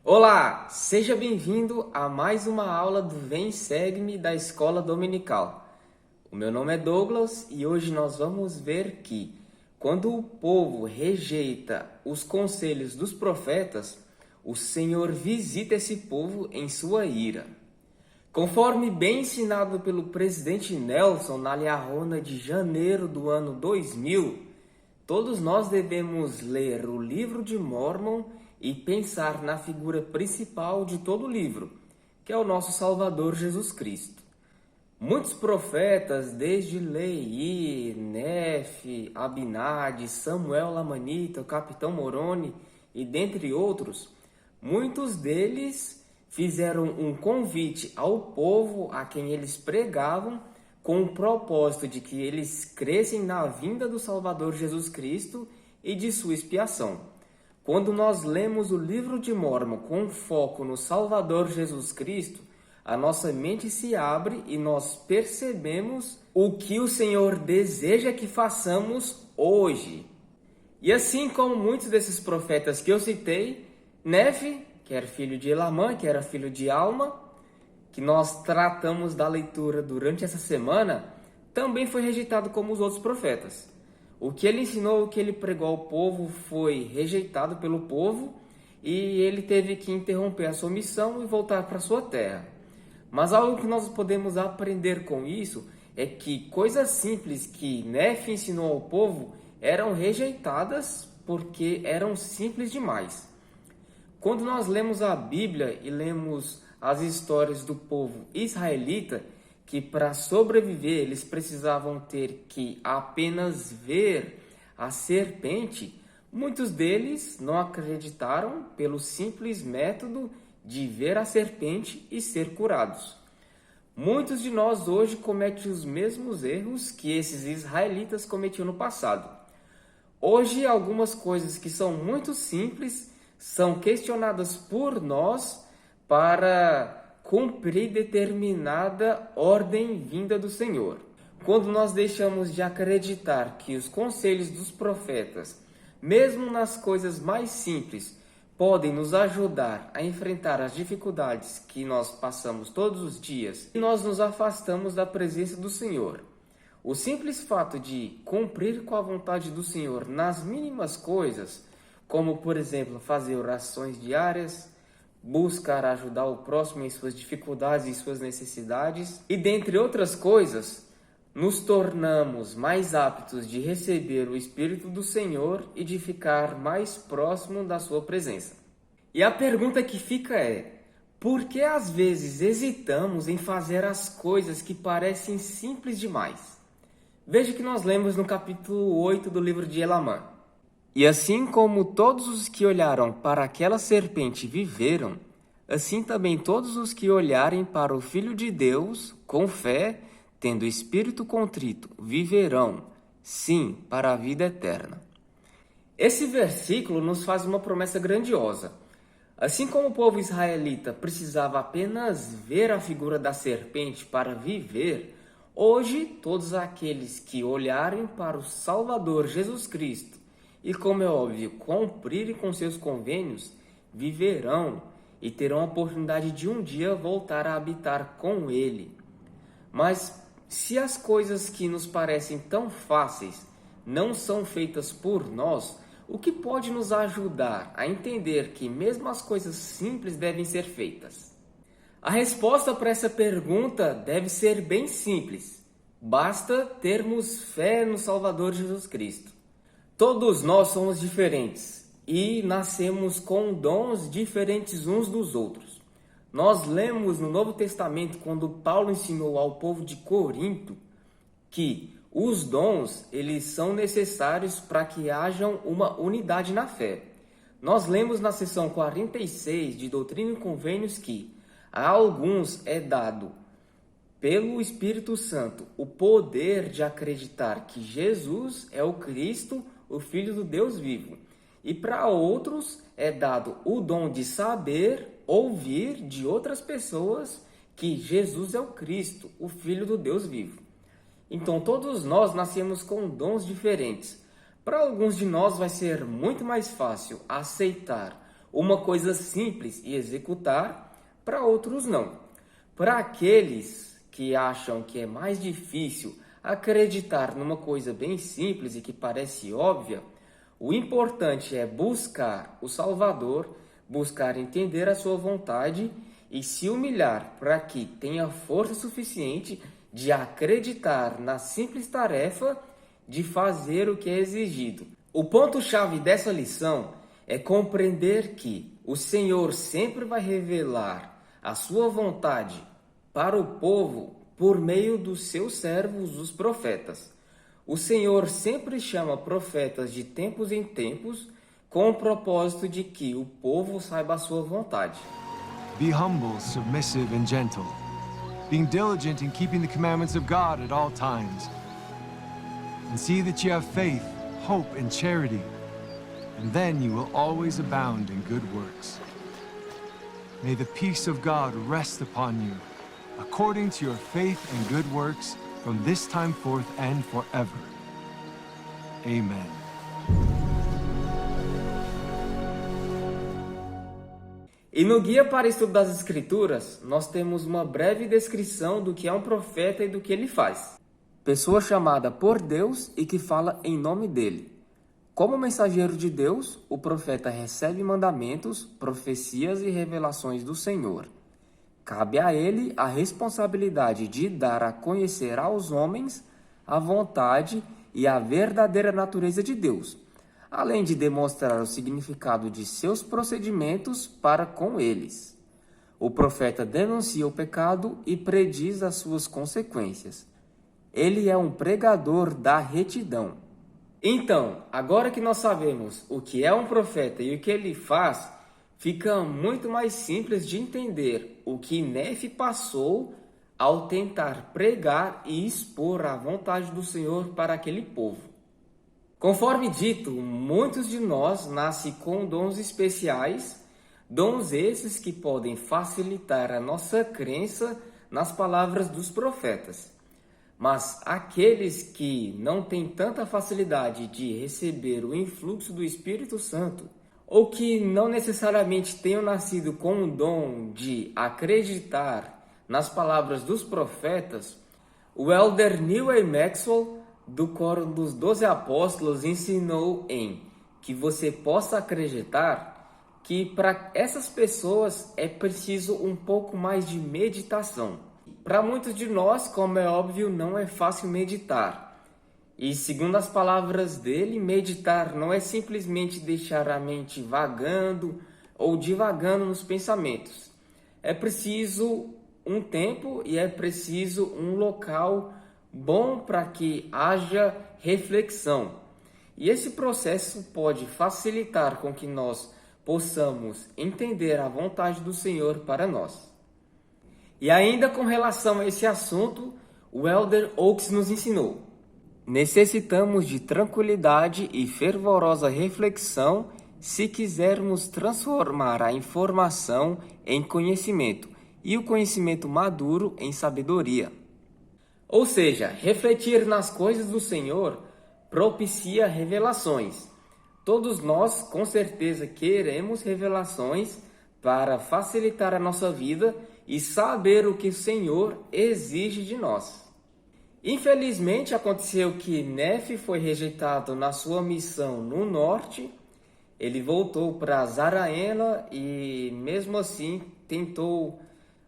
Olá, seja bem-vindo a mais uma aula do Vem Segue-me da Escola Dominical. O meu nome é Douglas e hoje nós vamos ver que quando o povo rejeita os conselhos dos profetas, o Senhor visita esse povo em sua ira. Conforme bem ensinado pelo presidente Nelson na Liarrona de janeiro do ano 2000, todos nós devemos ler o livro de Mórmon e pensar na figura principal de todo o livro, que é o nosso Salvador Jesus Cristo. Muitos profetas, desde Leí, Nefe, Abinadi, Samuel Lamanita, o Capitão Moroni e dentre outros, muitos deles fizeram um convite ao povo a quem eles pregavam com o propósito de que eles crescem na vinda do Salvador Jesus Cristo e de sua expiação. Quando nós lemos o livro de Mórmon com foco no Salvador Jesus Cristo, a nossa mente se abre e nós percebemos o que o Senhor deseja que façamos hoje. E assim como muitos desses profetas que eu citei, Nefe, que era filho de Elamã, que era filho de Alma, que nós tratamos da leitura durante essa semana, também foi rejeitado como os outros profetas. O que ele ensinou, o que ele pregou ao povo foi rejeitado pelo povo e ele teve que interromper a sua missão e voltar para sua terra. Mas algo que nós podemos aprender com isso é que coisas simples que Nefe ensinou ao povo eram rejeitadas porque eram simples demais. Quando nós lemos a Bíblia e lemos as histórias do povo israelita, que para sobreviver eles precisavam ter que apenas ver a serpente, muitos deles não acreditaram pelo simples método de ver a serpente e ser curados. Muitos de nós hoje cometem os mesmos erros que esses israelitas cometiam no passado. Hoje, algumas coisas que são muito simples são questionadas por nós para cumprir determinada ordem vinda do Senhor. Quando nós deixamos de acreditar que os conselhos dos profetas, mesmo nas coisas mais simples, podem nos ajudar a enfrentar as dificuldades que nós passamos todos os dias, e nós nos afastamos da presença do Senhor. O simples fato de cumprir com a vontade do Senhor nas mínimas coisas, como, por exemplo, fazer orações diárias, buscar ajudar o próximo em suas dificuldades e suas necessidades, e dentre outras coisas, nos tornamos mais aptos de receber o Espírito do Senhor e de ficar mais próximo da sua presença. E a pergunta que fica é: por que às vezes hesitamos em fazer as coisas que parecem simples demais? Veja que nós lemos no capítulo 8 do livro de Elamã. E assim como todos os que olharam para aquela serpente viveram, assim também todos os que olharem para o Filho de Deus, com fé, tendo espírito contrito, viverão, sim, para a vida eterna. Esse versículo nos faz uma promessa grandiosa. Assim como o povo israelita precisava apenas ver a figura da serpente para viver, hoje todos aqueles que olharem para o Salvador Jesus Cristo, e, como é óbvio, cumprirem com seus convênios, viverão e terão a oportunidade de um dia voltar a habitar com Ele. Mas se as coisas que nos parecem tão fáceis não são feitas por nós, o que pode nos ajudar a entender que mesmo as coisas simples devem ser feitas? A resposta para essa pergunta deve ser bem simples. Basta termos fé no Salvador Jesus Cristo. Todos nós somos diferentes e nascemos com dons diferentes uns dos outros. Nós lemos no Novo Testamento, quando Paulo ensinou ao povo de Corinto, que os dons eles são necessários para que hajam uma unidade na fé. Nós lemos na seção 46 de Doutrina e Convênios que a alguns é dado pelo Espírito Santo o poder de acreditar que Jesus é o Cristo, o Filho do Deus vivo. E para outros é dado o dom de saber ouvir de outras pessoas que Jesus é o Cristo, o Filho do Deus vivo. Então todos nós nascemos com dons diferentes. Para alguns de nós vai ser muito mais fácil aceitar uma coisa simples e executar, para outros não. Para aqueles que acham que é mais difícil acreditar numa coisa bem simples e que parece óbvia, o importante é buscar o Salvador, buscar entender a sua vontade e se humilhar para que tenha força suficiente de acreditar na simples tarefa de fazer o que é exigido. O ponto-chave dessa lição é compreender que o Senhor sempre vai revelar a sua vontade para o povo por meio dos seus servos, os profetas. O Senhor sempre chama profetas de tempos em tempos com o propósito de que o povo saiba a sua vontade. Be humble, submissive, and gentle, being diligent in keeping the commandments of God at all times. And see that you have faith, hope, and charity, and then you will always abound in good works. May the peace of God rest upon you, according to your faith and good works, from this time forth and forever. Amen. E no Guia para Estudo das Escrituras, nós temos uma breve descrição do que é um profeta e do que ele faz. Pessoa chamada por Deus e que fala em nome dele. Como mensageiro de Deus, o profeta recebe mandamentos, profecias e revelações do Senhor. Cabe a ele a responsabilidade de dar a conhecer aos homens a vontade e a verdadeira natureza de Deus, além de demonstrar o significado de seus procedimentos para com eles. O profeta denuncia o pecado e prediz as suas consequências. Ele é um pregador da retidão. Então, agora que nós sabemos o que é um profeta e o que ele faz, fica muito mais simples de entender o que Nefe passou ao tentar pregar e expor a vontade do Senhor para aquele povo. Conforme dito, muitos de nós nascem com dons especiais, dons esses que podem facilitar a nossa crença nas palavras dos profetas. Mas aqueles que não têm tanta facilidade de receber o influxo do Espírito Santo, ou que não necessariamente tenham nascido com o dom de acreditar nas palavras dos profetas, o elder Neal A. Maxwell, do Coro dos 12 Apóstolos, ensinou que você possa acreditar que para essas pessoas é preciso um pouco mais de meditação. Para muitos de nós, como é óbvio, não é fácil meditar. E segundo as palavras dele, meditar não é simplesmente deixar a mente vagando ou divagando nos pensamentos. É preciso um tempo e é preciso um local bom para que haja reflexão. E esse processo pode facilitar com que nós possamos entender a vontade do Senhor para nós. E ainda com relação a esse assunto, o elder Oaks nos ensinou: necessitamos de tranquilidade e fervorosa reflexão se quisermos transformar a informação em conhecimento e o conhecimento maduro em sabedoria. Ou seja, refletir nas coisas do Senhor propicia revelações. Todos nós, com certeza, queremos revelações para facilitar a nossa vida e saber o que o Senhor exige de nós. Infelizmente, aconteceu que Nefe foi rejeitado na sua missão no norte. Ele voltou para Zaraena e, mesmo assim, tentou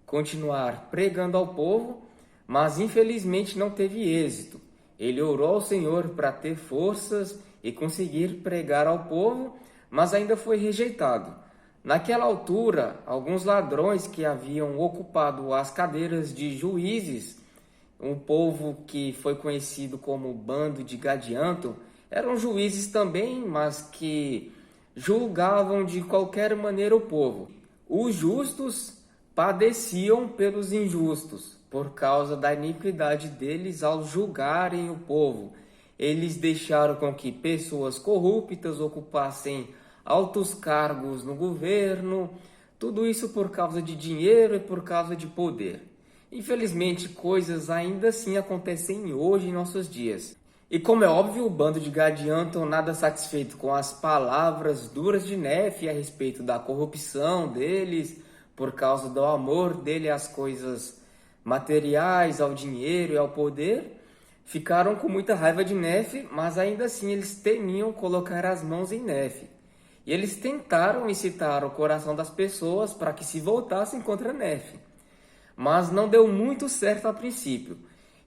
continuar pregando ao povo, mas infelizmente não teve êxito. Ele orou ao Senhor para ter forças e conseguir pregar ao povo, mas ainda foi rejeitado. Naquela altura, alguns ladrões que haviam ocupado as cadeiras de juízes, um povo que foi conhecido como Bando de Gadianton, eram juízes também, mas que julgavam de qualquer maneira o povo. Os justos padeciam pelos injustos, por causa da iniquidade deles ao julgarem o povo. Eles deixaram com que pessoas corruptas ocupassem altos cargos no governo, tudo isso por causa de dinheiro e por causa de poder. Infelizmente, coisas ainda assim acontecem hoje em nossos dias. E como é óbvio, o bando de Gadianton, nada satisfeito com as palavras duras de Nefe a respeito da corrupção deles, por causa do amor dele às coisas materiais, ao dinheiro e ao poder, ficaram com muita raiva de Nefe, mas ainda assim eles temiam colocar as mãos em Nefe. E eles tentaram incitar o coração das pessoas para que se voltassem contra Nefe. Mas não deu muito certo a princípio.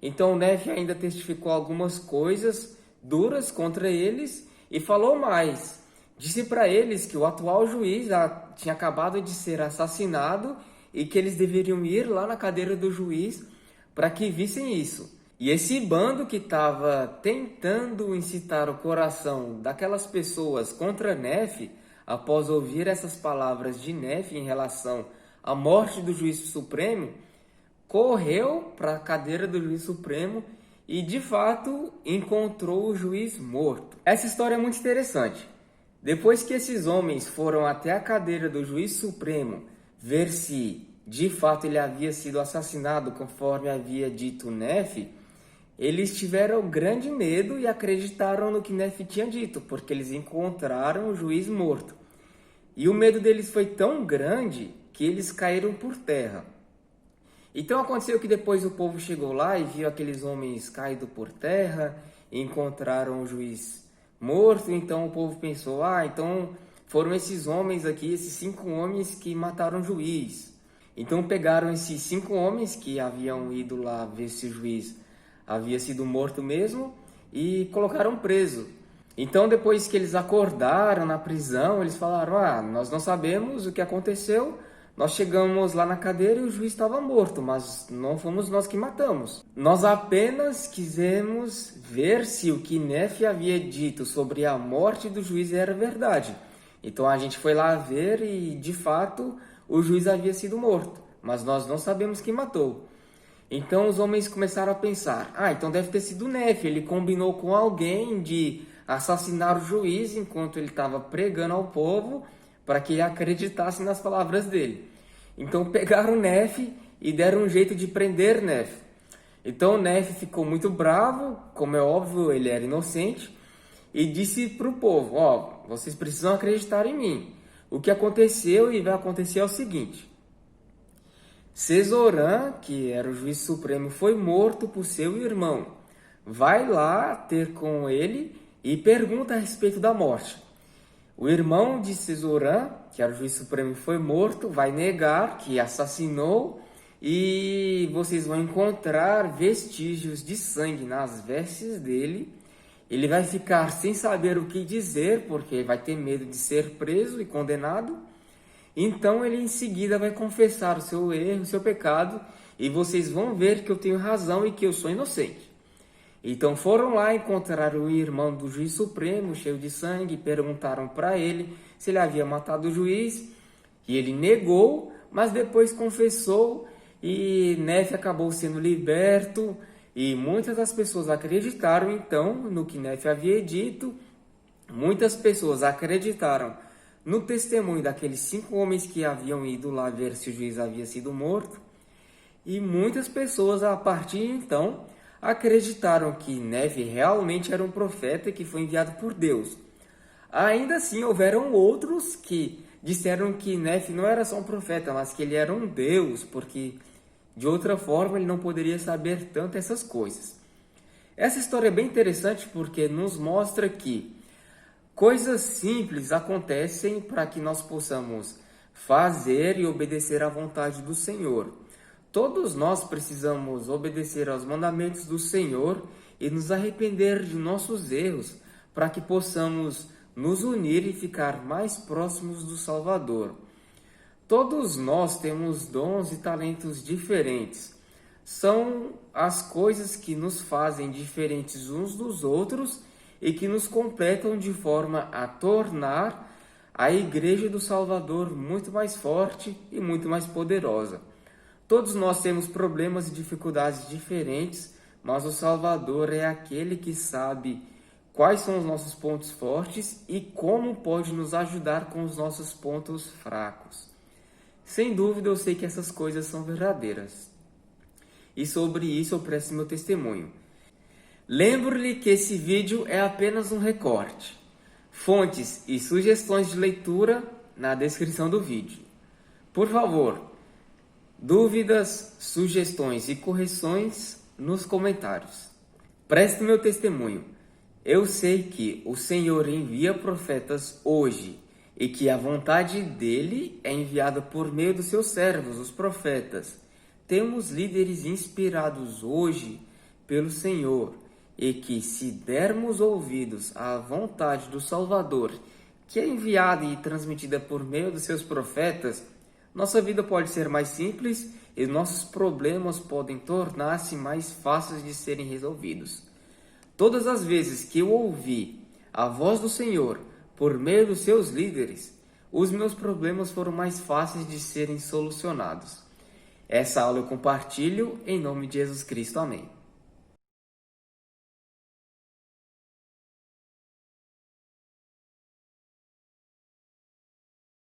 Então Nefe ainda testificou algumas coisas duras contra eles e falou mais. Disse para eles que o atual juiz tinha acabado de ser assassinado e que eles deveriam ir lá na cadeira do juiz para que vissem isso. E esse bando que estava tentando incitar o coração daquelas pessoas contra Nefe, após ouvir essas palavras de Nefe em relação à morte do juiz supremo, correu para a cadeira do juiz supremo e, de fato, encontrou o juiz morto. Essa história é muito interessante. Depois que esses homens foram até a cadeira do juiz supremo ver se, de fato, ele havia sido assassinado conforme havia dito Nefe, eles tiveram grande medo e acreditaram no que Nefe tinha dito, porque eles encontraram o juiz morto. E o medo deles foi tão grande que eles caíram por terra. Então aconteceu que depois o povo chegou lá e viu aqueles homens caídos por terra, e encontraram o juiz morto. Então o povo pensou, então foram esses homens aqui, esses 5 homens que mataram o juiz. Então pegaram esses 5 homens que haviam ido lá ver se o juiz havia sido morto mesmo e colocaram preso. Então depois que eles acordaram na prisão, eles falaram, nós não sabemos o que aconteceu. Nós chegamos lá na cadeira e o juiz estava morto, mas não fomos nós que matamos. Nós apenas quisemos ver se o que Nefe havia dito sobre a morte do juiz era verdade. Então a gente foi lá ver e, de fato, o juiz havia sido morto, mas nós não sabemos quem matou. Então os homens começaram a pensar, então deve ter sido Nefe, ele combinou com alguém de assassinar o juiz enquanto ele estava pregando ao povo, para que ele acreditasse nas palavras dele. Então pegaram Nefe e deram um jeito de prender Nefe. Então Nefe ficou muito bravo, como é óbvio, ele era inocente, e disse para o povo, vocês precisam acreditar em mim. O que aconteceu e vai acontecer é o seguinte. Cesorã, que era o juiz supremo, foi morto por seu irmão. Vai lá ter com ele e pergunta a respeito da morte. O irmão de Cesorã, que era o juiz supremo, foi morto, vai negar que assassinou e vocês vão encontrar vestígios de sangue nas vestes dele. Ele vai ficar sem saber o que dizer, porque vai ter medo de ser preso e condenado. Então ele em seguida vai confessar o seu erro, o seu pecado, e vocês vão ver que eu tenho razão e que eu sou inocente. Então foram lá encontrar o irmão do juiz supremo, cheio de sangue, e perguntaram para ele se ele havia matado o juiz, e ele negou, mas depois confessou, e Nefe acabou sendo liberto, e muitas das pessoas acreditaram então no que Nefe havia dito. Muitas pessoas acreditaram no testemunho daqueles 5 homens que haviam ido lá ver se o juiz havia sido morto, e muitas pessoas a partir de então acreditaram que Nefe realmente era um profeta que foi enviado por Deus. Ainda assim, houveram outros que disseram que Nefe não era só um profeta, mas que ele era um Deus, porque de outra forma ele não poderia saber tanto essas coisas. Essa história é bem interessante porque nos mostra que coisas simples acontecem para que nós possamos fazer e obedecer à vontade do Senhor. Todos nós precisamos obedecer aos mandamentos do Senhor e nos arrepender de nossos erros para que possamos nos unir e ficar mais próximos do Salvador. Todos nós temos dons e talentos diferentes. São as coisas que nos fazem diferentes uns dos outros e que nos completam de forma a tornar a Igreja do Salvador muito mais forte e muito mais poderosa. Todos nós temos problemas e dificuldades diferentes, mas o Salvador é aquele que sabe quais são os nossos pontos fortes e como pode nos ajudar com os nossos pontos fracos. Sem dúvida, eu sei que essas coisas são verdadeiras. E sobre isso eu presto meu testemunho. Lembro-lhe que esse vídeo é apenas um recorte. Fontes e sugestões de leitura na descrição do vídeo. Por favor, dúvidas, sugestões e correções nos comentários. Preste meu testemunho. Eu sei que o Senhor envia profetas hoje e que a vontade dele é enviada por meio dos seus servos, os profetas. Temos líderes inspirados hoje pelo Senhor e que, se dermos ouvidos à vontade do Salvador, que é enviada e transmitida por meio dos seus profetas, nossa vida pode ser mais simples e nossos problemas podem tornar-se mais fáceis de serem resolvidos. Todas as vezes que eu ouvi a voz do Senhor por meio dos seus líderes, os meus problemas foram mais fáceis de serem solucionados. Essa aula eu compartilho em nome de Jesus Cristo. Amém.